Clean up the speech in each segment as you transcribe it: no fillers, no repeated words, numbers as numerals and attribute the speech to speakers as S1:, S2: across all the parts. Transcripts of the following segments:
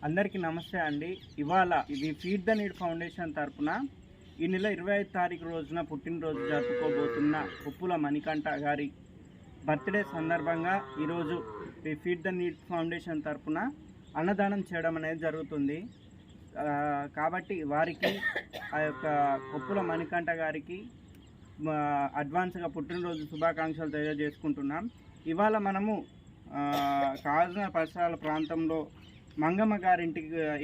S1: అందరికీ నమస్తే అండి. ఇవాళ ఇది ఫీడ్ ద నీడ్ ఫౌండేషన్ తరపున ఈ నెల 25 తారీఖు రోజున పుట్టినరోజు జరుపుకోబోతున్న ఉప్పుల మణికంఠ గారి బర్త్డే సందర్భంగా ఈరోజు ఈ ఫీడ్ ద నీడ్ ఫౌండేషన్ తరపున అన్నదానం చేయడం అనేది జరుగుతుంది. కాబట్టి వారికి ఆ యొక్క ఉప్పుల మణికంఠ గారికి అడ్వాన్స్గా పుట్టినరోజు శుభాకాంక్షలు తెలియజేసుకుంటున్నాం. ఇవాళ మనము కాజన పరిసరాల ప్రాంతంలో మంగమ్మ గారి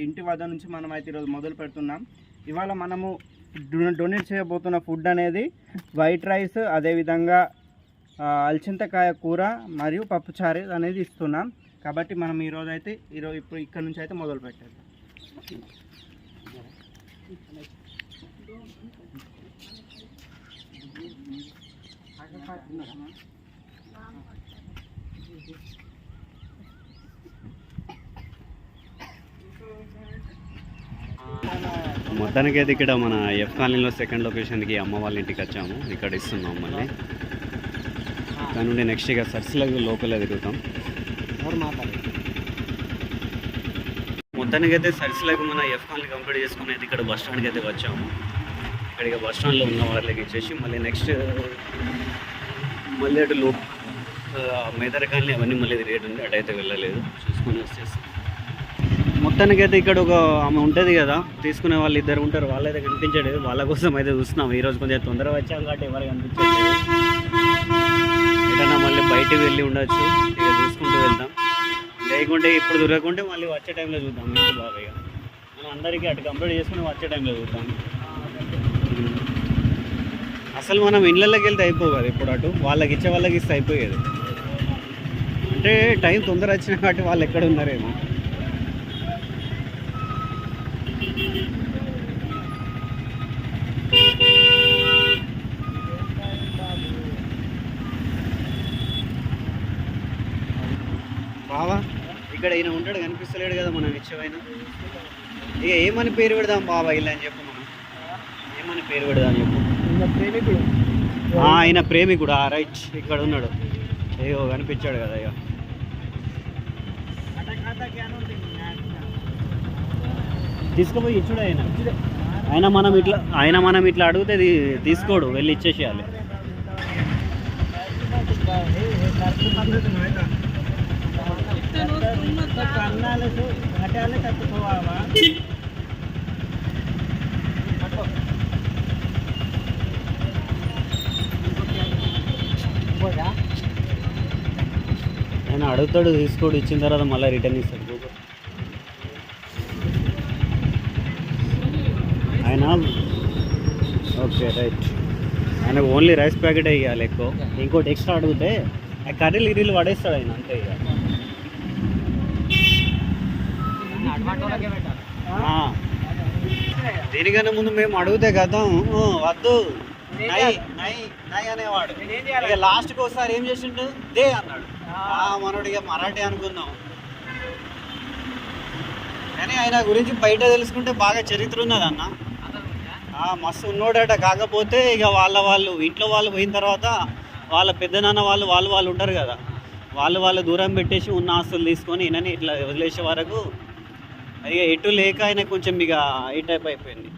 S1: ఇంటి వద్ద నుంచి మనం అయితే ఈరోజు మొదలు పెడుతున్నాం. ఇవాళ మనము డొనేట్ చేయబోతున్న ఫుడ్ అనేది వైట్ రైస్, అదేవిధంగా అల్చింతకాయ కూర మరియు పప్పుచారు అనేది ఇస్తున్నాం. కాబట్టి మనం ఈరోజు అయితే ఇప్పుడు ఇక్కడ నుంచి అయితే మొదలు పెట్టాలి.
S2: మొత్తానికి అయితే ఇక్కడ మన ఎఫ్ కాలనీలో సెకండ్ లొకేషన్కి అమ్మ వాళ్ళ ఇంటికి వచ్చాము. ఇక్కడ ఇస్తున్నాం మళ్ళీ దాని నుండి నెక్స్ట్ ఇక సర్సిలకు లోపలే తిరుగుతాం. మొత్తానికి అయితే సర్సిలకు మన ఎఫ్ కాలనీ కంప్లీట్ చేసుకుని అయితే ఇక్కడ బస్ స్టాండ్కి అయితే వచ్చాము. ఇక్కడ ఇక బస్ స్టాండ్లో ఉన్న వాళ్ళకి ఇచ్చేసి మళ్ళీ నెక్స్ట్ మళ్ళీ అటు మేదర్ కాలనీ అవన్నీ మళ్ళీ రేట్ ఉంది, అటైతే వెళ్ళలేదు, చూసుకొని వచ్చేసి మొత్తానికి అయితే ఇక్కడ ఒక ఆమె ఉంటుంది కదా, తీసుకునే వాళ్ళు ఇద్దరు ఉంటారు, వాళ్ళైతే కనిపించలేదు. వాళ్ళ కోసం అయితే చూస్తున్నాం. ఈరోజు కొంచెం తొందరగా వచ్చాం కాబట్టి ఎవరు కనిపించలేదు. ఎటన్నా మళ్ళీ బయటికి వెళ్ళి ఉండొచ్చు, ఇక చూసుకుంటూ వెళ్తాం. లేకుంటే ఇప్పుడు దొరకకుంటే మళ్ళీ వచ్చే టైంలో చూద్దాం. మీకు బాగా మనం అందరికీ అటు కంప్లీట్ చేసుకుని వచ్చే టైంలో చూద్దాం. అసలు మనం ఇళ్ళకి వెళ్తే అయిపోవు కదా, ఇప్పుడు అటు వాళ్ళకి ఇచ్చే వాళ్ళకి ఇస్తే అయిపోయేది. అంటే టైం తొందర వచ్చిన కాబట్టి వాళ్ళు ఎక్కడ ఉన్నారేమో. బావా ఇక్కడ ఈయన ఉంటాడు, కనిపిస్తలేడు కదా మనం ఇచ్చేవైనా. ఇక ఏమని పేరు పెడదాం బాబా ఇలా అని చెప్పు, మనం ఏమని పేరు పెడదాం అని చెప్పు. ఆయన ప్రేమికుడు. రైట్, ఇక్కడ ఉన్నాడు. ఏయో కనిపించాడు కదా. ఇక తీసుకుపోయి ఇచ్చుడు ఆయన మనం ఇట్లా అడిగితే తీసుకోడు, వెళ్ళి ఇచ్చేసేయాలి. ఆయన అడుగుతాడు, తీసుకోడు, ఇచ్చిన తర్వాత మళ్ళీ రిటర్న్ ఇస్తాడు. ఆయన ఓకే రైట్, ఆయనకు ఓన్లీ రైస్ ప్యాకెట్ వేయాలి ఎక్కువ. ఇంకోటి ఎక్స్ట్రా అడిగితే ఆ కర్రీలు గిరీలు పడేస్తాడు ఆయన, అంతే. ఇక దీనికన్నా ముందు మేము అడిగితే కదా వద్దు నై నై నై అనేవాడు. ఇక లాస్ట్కి ఒకసారి ఏం చేసిండు, దే అన్నాడు. మనోడు ఇక మరాఠీ అనుకుందాం. కానీ ఆయన గురించి బయట తెలుసుకుంటే బాగా చరిత్ర ఉన్నది అన్న. మస్తు ఉన్నోడట. కాకపోతే ఇక వాళ్ళు ఇంట్లో వాళ్ళు పోయిన తర్వాత వాళ్ళ పెద్దనాన్న వాళ్ళు ఉంటారు కదా, వాళ్ళు దూరం పెట్టేసి ఉన్న ఆస్తులు తీసుకొని ఈయనని ఇట్లా వదిలేసే వరకు ఇక ఎటు లేక ఆయన కొంచెం ఇక ఈ టైప్ అయిపోయింది.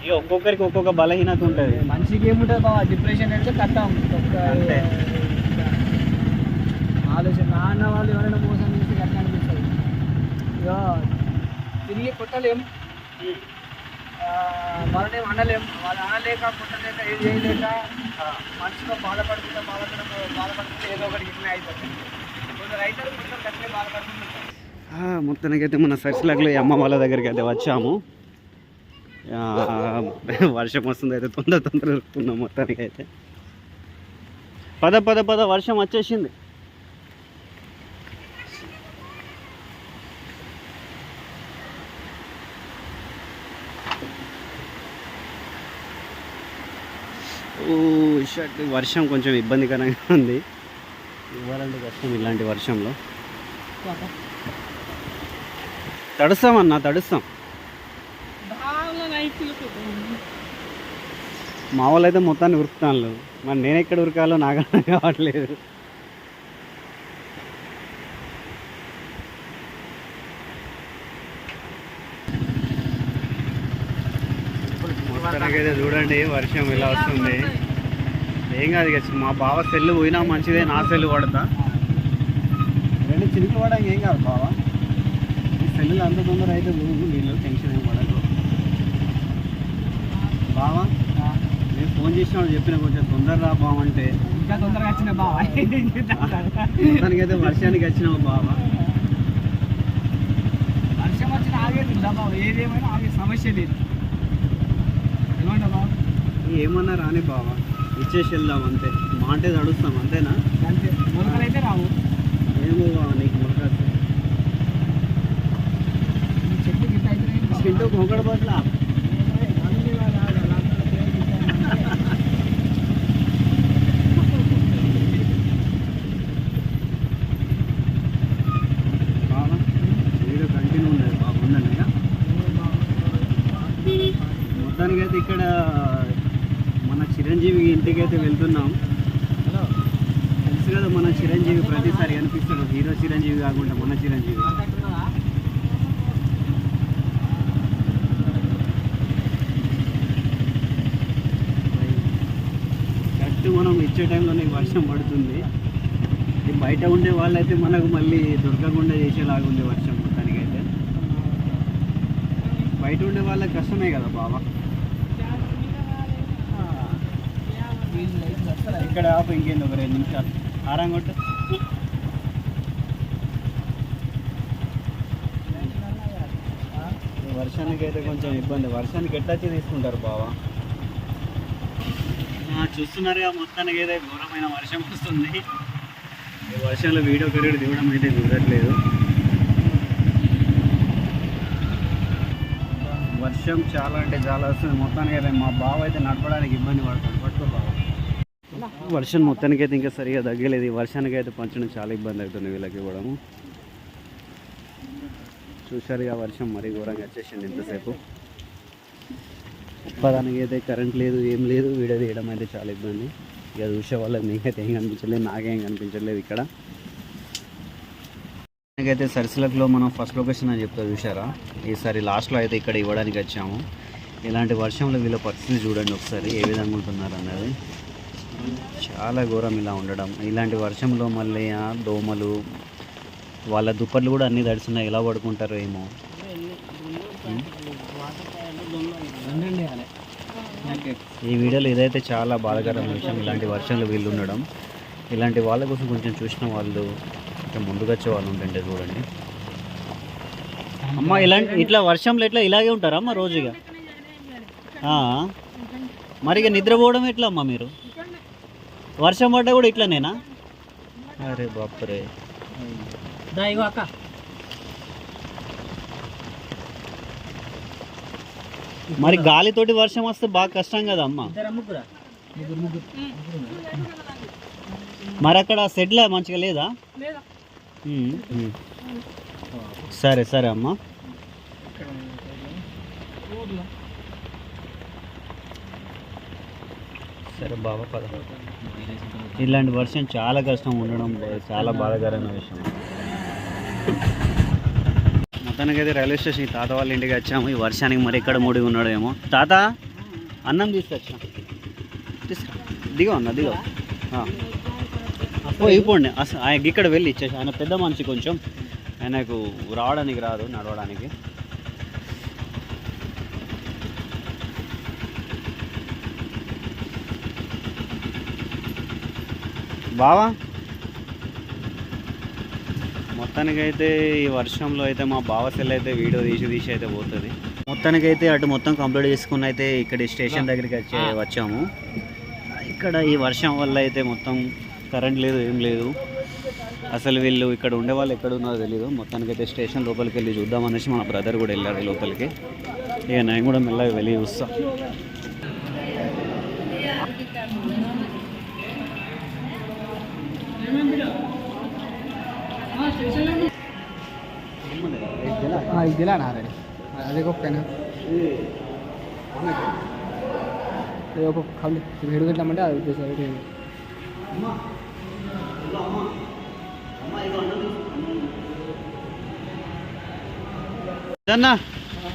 S2: ఇక ఒక్కొక్కరికి ఒక్కొక్క బలహీనత ఉంటుంది.
S3: మనిషికి ఏముంటుంది బాబా, డిప్రెషన్ అంటే కట్టాం
S2: అంటే
S3: ఆలోచన. నాన్న వాళ్ళు ఎవరైనా మోసం చేస్తే కట్ట అనిపిస్తుంది. ఇక తిరిగి కొట్టలేం, వాళ్ళనేం అనలేం. వాళ్ళు అనలేక కొట్టలేక ఏం చేయలేక మనసులో బాధపడుతుంటే ఏదో ఒకటి ఇట్లా అయిపోతుంది. కొందరు రైతులు కొంచెం కట్టే బాధపడుతుంటారు.
S2: మొత్తానికి అయితే మన సర్సిలాగ్లో అమ్మ వాళ్ళ దగ్గరికి అయితే వచ్చాము. వర్షం వస్తుంది, అయితే తొందర వస్తున్నాం. మొత్తానికి అయితే పద వర్షం వచ్చేసింది. వర్షం కొంచెం ఇబ్బందికరంగా ఉంది. ఇవ్వాలంటే కష్టం ఇలాంటి వర్షంలో. తడుస్తాం. మా వాళ్ళు అయితే మొత్తాన్ని ఉరుకుతాను. మరి నేను ఎక్కడ ఉరకాలో నాకు అర్థం కావట్లేదు. మొత్తానికైతే చూడండి వర్షం ఇలా వస్తుంది. ఏం కాదు ఇక మా బావ సెల్లు పోయినా మంచిదే, నా సెల్లు పడతా. రెండు చినుకులు పడడానికి ఏం కాదు బావ, ఈ సెల్లులు అంత తొందర అయితే వీళ్ళు టెన్షన్ ఏం పడదు. బావా నేను ఫోన్ చేసినాడు చెప్పిన కొంచెం తొందర రా బావ అంటే
S3: ఇంకా తొందరగా వచ్చిన బావ.
S2: మొత్తానికైతే వర్షానికి వచ్చినావు బావ.
S3: వర్షం వచ్చిన ఆగేది బాబా, ఏదేమైనా ఆగే సమస్య లేదు. ఏమంటా బాబు?
S2: ఏమన్నా రాని బావ, ఇచ్చేసి వెళ్దాం అంతే, మాటే తడుస్తాం అంతేనా?
S3: అంతే, మొలకలు అయితే రావు.
S2: ఏమో బావ నీకు మొలక
S3: చెట్టు గిట్ట అయితే
S2: చెట్టు ఒకటి పట్ల మొత్తానికైతే ఇక్కడ మన చిరంజీవి ఇంటికి అయితే వెళ్తున్నాం. తెలుసు కదా మన చిరంజీవి ప్రతిసారి కనిపిస్తాడు, హీరో చిరంజీవి కాకుండా మన చిరంజీవి. కరెక్ట్ మనం ఇచ్చే టైంలోనే వర్షం పడుతుంది. బయట ఉండే వాళ్ళైతే మనకు మళ్ళీ దొరకకుండా చేసేలాగా ఉంది వర్షం. మొత్తానికైతే బయట ఉండే వాళ్ళకి కష్టమే కదా బాబా. ఇక్కడ ఆపు, ఇంకేంది ఒక 2 నిమిషాలు ఆరాం కొట్టు. వర్షానికి అయితే కొంచెం ఇబ్బంది, వర్షానికి ఎట్లొచ్చి తీసుకుంటారు బావా. చూస్తున్నారుగా మొత్తానికి అయితే ఘోరమైన వర్షం వస్తుంది. ఈ వర్షంలో వీడియో కరీడు దిగడం అయితే కుదరట్లేదు. వర్షం చాలా అంటే చాలా వస్తుంది. మొత్తానికి అయితే మా బావ అయితే నడపడానికి ఇబ్బంది పడతాడు. పట్టుకో బావ. వర్షం మొత్తానికి అయితే ఇంకా సరిగా తగ్గలేదు. ఈ వర్షానికి అయితే పంచడం చాలా ఇబ్బంది అవుతుంది వీళ్ళకి ఇవ్వడము. చూసారుగా వర్షం మరీ ఘోరంగా వచ్చేసింది ఇంతసేపు. ఉప్పదానికి అయితే కరెంట్ లేదు, ఏం లేదు. వీడియో తీయడం అయితే చాలా ఇబ్బంది. ఇక చూసే వాళ్ళకి మీకైతే ఏం కనిపించలేదు, నాకేం కనిపించలేదు. ఇక్కడ అయితే సరిసిలక్లో మనం ఫస్ట్ లొకేషన్ అని చెప్తా చూసారా. ఈసారి లాస్ట్లో అయితే ఇక్కడ ఇవ్వడానికి వచ్చాము. ఇలాంటి వర్షంలో వీళ్ళ పరిస్థితి చూడండి ఒకసారి ఏ విధంగా ఉంటున్నారు అన్నది. చాలా ఘోరం ఇలా ఉండడం. ఇలాంటి వర్షంలో మళ్ళీ దోమలు, వాళ్ళ దుప్పట్లు కూడా అన్నీ తడిస్తున్నాయి. ఎలా పడుకుంటారో ఏమో. ఈ వీడియోలో ఇదైతే చాలా బాధాకరమైన విషయం, ఇలాంటి వర్షంలో వీళ్ళు ఉండడం. ఇలాంటి వాళ్ళ కోసం కొంచెం చూసిన వాళ్ళు ఇంకా ముందుకు వచ్చే వాళ్ళు ఉంటుంటే చూడండి. అమ్మ ఇట్లా వర్షంలో ఎట్లా ఇలాగే ఉంటారా అమ్మ రోజుగా? మరి ఇక నిద్రపోవడం ఎట్లా అమ్మ మీరు? వర్షం పడ్డా కూడా ఇట్లానేనా? అరే బాపరే.
S3: అక్క
S2: మరి గాలితోటి వర్షం వస్తే బాగా కష్టం కదా అమ్మ. మరి అక్కడ సెడ్లా మంచిగా లేదా? సరే సరే అమ్మ. సరే బాబా పద. ఇలాంటి వర్షం చాలా కష్టం ఉండడం, చాలా బాధాకరమైన విషయం. మొత్తానికైతే రైల్వే స్టేషన్ తాత వాళ్ళ ఇంటికి వచ్చాము. ఈ వర్షానికి మరి ఎక్కడ మూడిగా ఉన్నాడేమో. తాత అన్నం తీసుకొచ్చా, దిగో అన్న దిగో. ఇవ్వండి అసలు ఆయన ఇక్కడ వెళ్ళి ఇచ్చేసి. ఆయన పెద్ద మనిషి, కొంచెం ఆయనకు రావడానికి రాదు, నడవడానికి. బావా మొత్తానికైతే ఈ వర్షంలో అయితే మా బావ సెల్ అయితే వీడియో తీసి అయితే పోతుంది. మొత్తానికైతే అటు మొత్తం కంప్లీట్ చేసుకుని అయితే ఇక్కడ స్టేషన్ దగ్గరికి వచ్చాము. ఇక్కడ ఈ వర్షం వల్ల అయితే మొత్తం కరెంట్ లేదు, ఏం లేదు. అసలు వీళ్ళు ఇక్కడ ఉండే వాళ్ళు ఎక్కడ ఉన్నారో తెలియదు. మొత్తానికైతే స్టేషన్ లోపలికి వెళ్ళి చూద్దామనేసి మా బ్రదర్ కూడా వెళ్ళారు లోపలికి. ఇక నేను కూడా మెల్లగా వెళ్ళి చూస్తా.
S3: दिला ना रे अरे को पेन को खाली भेड़ गट्टा मंडे आ सर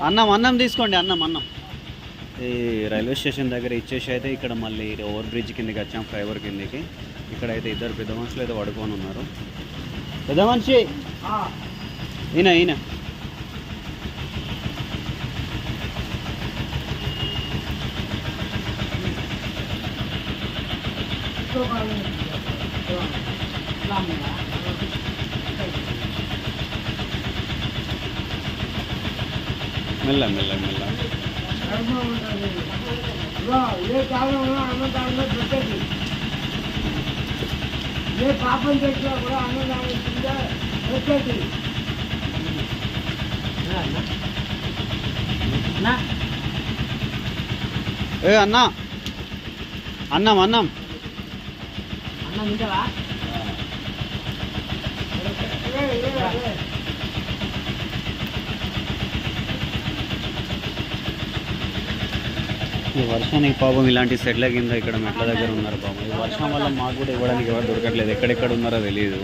S2: అన్న అన్నం తీసుకోండి. అన్నం ఈ రైల్వే స్టేషన్ దగ్గర ఇచ్చేసి అయితే ఇక్కడ మళ్ళీ ఓవర్ బ్రిడ్జ్ కిందకి వచ్చాం, ఫ్లైఓవర్ కిందకి. ఇక్కడైతే ఇద్దరు పెద్ద మనుషులు అయితే పడుకొని ఉన్నారు. పెద్ద మనిషి ఈయన మెల్ల మెల్ల మెల్ల.
S3: ఏ కాలంలో అన్నదానంలో పెట్టండి, ఏ పాపం చేసినా కూడా అన్నదానం కింద పెట్టండి.
S2: ఏ అన్నా, అన్నం అన్నం
S3: అన్నం తింటావా?
S2: ఈ వర్షానికి పాపం ఇలాంటి సెట్ల కింద ఇక్కడ మెట్ల దగ్గర ఉన్నారు పాపం. ఈ వర్షం వల్ల మాకు కూడా ఇవ్వడానికి ఎవరు దొరకట్లేదు, ఎక్కడెక్కడ ఉన్నారో తెలియదు.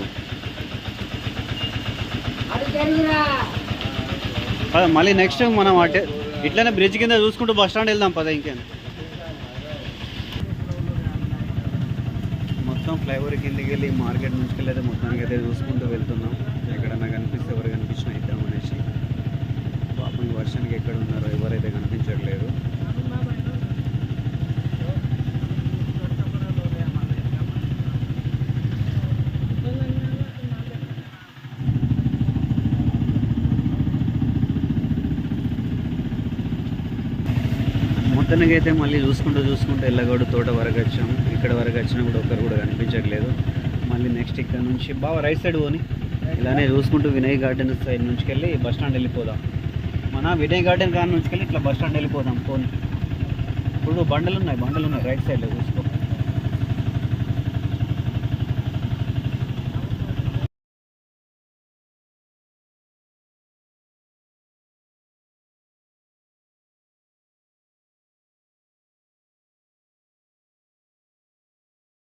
S2: మళ్ళీ నెక్స్ట్ మనం అటే ఇట్లనే బ్రిడ్జ్ కింద చూసుకుంటూ బస్ స్టాండ్ వెళ్దాం పద. ఇంకేం మొత్తం ఫ్లైఓవర్ కిందకి వెళ్ళి మార్కెట్ నుంచి వెళ్ళి మొత్తానికి అయితే చూసుకుంటూ వెళ్తున్నాం. ఎక్కడన్నా కనిపిస్తే ఎవరు కనిపించినా ఇద్దాం అనేసి. పాపం ఈ వర్షానికి ఎక్కడ ఉన్నారో ఎవరైతే కనిపించట్లేదు. మొత్తానికి అయితే మళ్ళీ చూసుకుంటూ ఎల్లగోడు తోట వరకు వచ్చాము. ఇక్కడ వరకు వచ్చినా కూడా ఒక్కరు కూడా కనిపించట్లేదు. మళ్ళీ నెక్స్ట్ ఇక్కడ నుంచి బాగా రైట్ సైడ్ పోని ఇలానే చూసుకుంటూ వినయ్ గార్డెన్ సైడ్ నుంచి వెళ్ళి బస్ స్టాండ్ వెళ్ళిపోదాం. మన వినయ్ గార్డెన్ కాడ నుంచి వెళ్ళి ఇట్లా బస్ స్టాండ్ వెళ్ళిపోదాం. పోనీ ఇప్పుడు బండలు ఉన్నాయి రైట్ సైడ్లో చూసుకో.